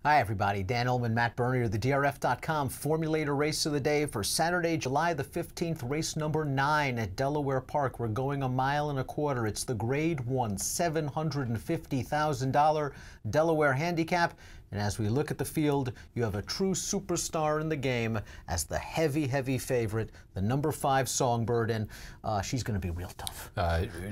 Hi everybody, Dan Ullman, Matt Bernier, the DRF.com Formulator Race of the Day for Saturday, July the 15th, race number 9 at Delaware Park. We're going 1.25 miles. It's the Grade 1 $750,000 Delaware Handicap. And as we look at the field, you have a true superstar in the game as the heavy favorite, the number 5 Songbird, and she's going to be real tough.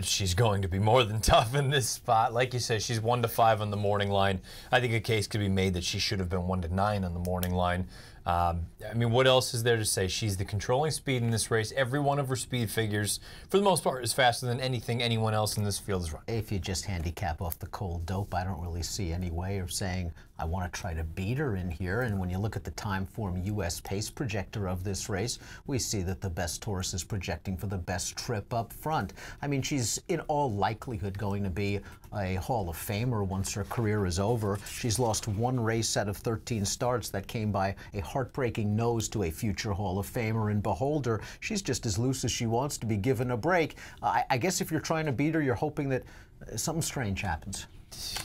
She's going to be more than tough in this spot. Like you said, she's 1-5 on the morning line. I think a case could be made that she should have been 1-9 on the morning line. I mean, what else is there to say? She's the controlling speed in this race. Every one of her speed figures, for the most part, is faster than anything anyone else in this field is running. If you just handicap off the cold dope, I don't really see any way of saying I want to try to beat her in here. And when you look at the Timeform U.S. pace projector of this race, we see that the best horse is projecting for the best trip up front. I mean, she's in all likelihood going to be a Hall of Famer once her career is over. She's lost 1 race out of 13 starts. That came by a heartbreaking nose to a future Hall of Famer in Beholder. She's just as loose as she wants to be given a break. I guess if you're trying to beat her, you're hoping that something strange happens.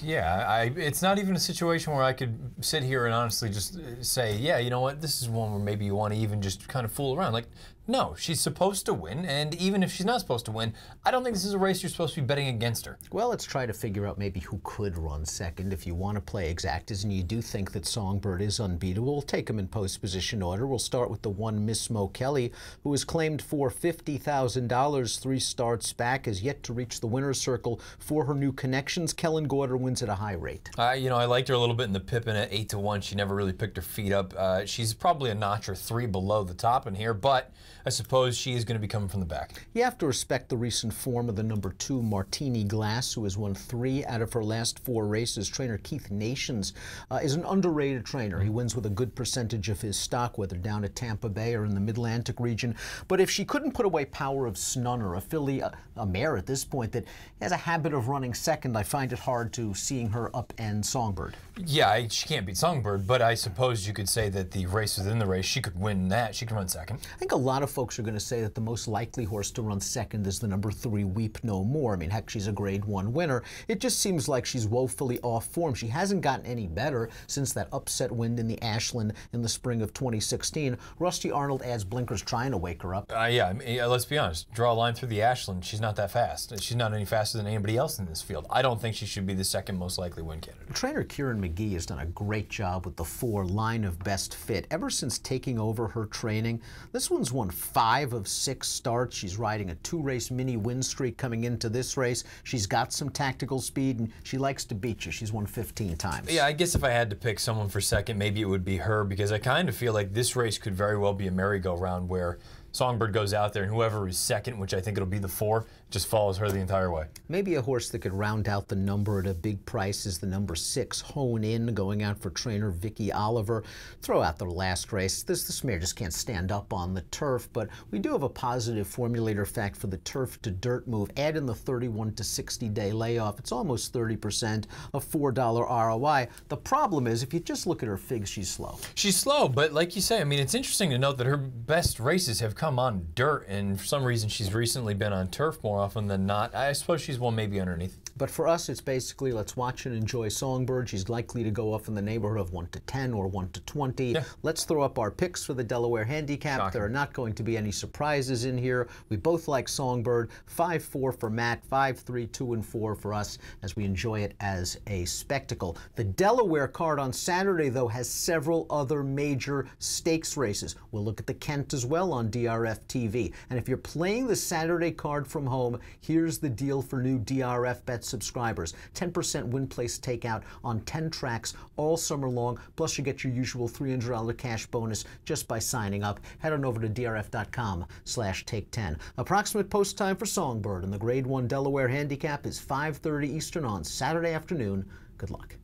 Yeah, it's not even a situation where I could sit here and honestly just say, yeah, you know what, this is one where maybe you want to even just kind of fool around. Like, no, she's supposed to win, and even if she's not supposed to win, I don't think this is a race you're supposed to be betting against her. Well, let's try to figure out maybe who could run second if you want to play exactas, and you do think that Songbird is unbeatable. We'll take them in post-position order. We'll start with the 1 Miss Mo Kelly, who was claimed for $50,000 3 starts back, has yet to reach the winner's circle for her new connections. Kellen Gorder wins at a high rate. You know, I liked her a little bit in the Pippin at 8-1. She never really picked her feet up. She's probably a notch or 3 below the top in here, but I suppose she is going to be coming from the back. You have to respect the recent form of the number 2 Martini Glass, who has won 3 out of her last 4 races. Trainer Keith Nations is an underrated trainer. He wins with a good percentage of his stock, whether down at Tampa Bay or in the Mid-Atlantic region. But if she couldn't put away Power of Snunner, a filly, a mare at this point that has a habit of running second, I find it hard to seeing her upend Songbird. Yeah, she can't beat Songbird, but I suppose you could say that the race within the race, she could win that. She could run second. I think a lot of folks are going to say that the most likely horse to run second is the number 3 Weep No More. I mean, heck, she's a Grade 1 winner. It just seems like she's woefully off form. She hasn't gotten any better since that upset win in the Ashland in the spring of 2016. Rusty Arnold adds blinkers trying to wake her up. Yeah, I mean, let's be honest. Draw a line through the Ashland. She's not that fast. She's not any faster than anybody else in this field. I don't think she should be the second most likely win candidate. Trainer Kieran McGee has done a great job with the 4 line of best fit. Ever since taking over her training, this one's won 5 of 6 starts. She's riding a 2-race mini win streak coming into this race. She's got some tactical speed, and she likes to beat you. She's won 15 times. Yeah, I guess if I had to pick someone for second, maybe it would be her, because I kind of feel like this race could very well be a merry-go-round where Songbird goes out there and whoever is second, which I think it'll be the 4, just follows her the entire way. Maybe a horse that could round out the number at a big price is the number 6 Hone In, going out for trainer Vicky Oliver. Throw out the last race. This mare just can't stand up on the turf, but we do have a positive formulator fact for the turf to dirt move. Add in the 31 to 60 day layoff. It's almost 30%, a $4 ROI. The problem is, if you just look at her figs, she's slow. She's slow, but like you say, I mean, it's interesting to note that her best races have come on dirt, and for some reason she's recently been on turf more often than not. I suppose she's one maybe underneath. But for us, it's basically let's watch and enjoy Songbird. She's likely to go off in the neighborhood of 1-10 or 1-20. Yeah. Let's throw up our picks for the Delaware Handicap. Shocking. There are not going to be any surprises in here. We both like Songbird. 5-4 for Matt, 5-3, 2-4 for us as we enjoy it as a spectacle. The Delaware card on Saturday, though, has several other major stakes races. We'll look at the Kent as well on DRF TV. And if you're playing the Saturday card from home, here's the deal for new DRF Bet subscribers. 10% win place takeout on 10 tracks all summer long, plus you get your usual $300 cash bonus just by signing up. Head on over to drf.com/take10. Approximate post time for Songbird and the Grade 1 Delaware Handicap is 5:30 Eastern on Saturday afternoon. Good luck.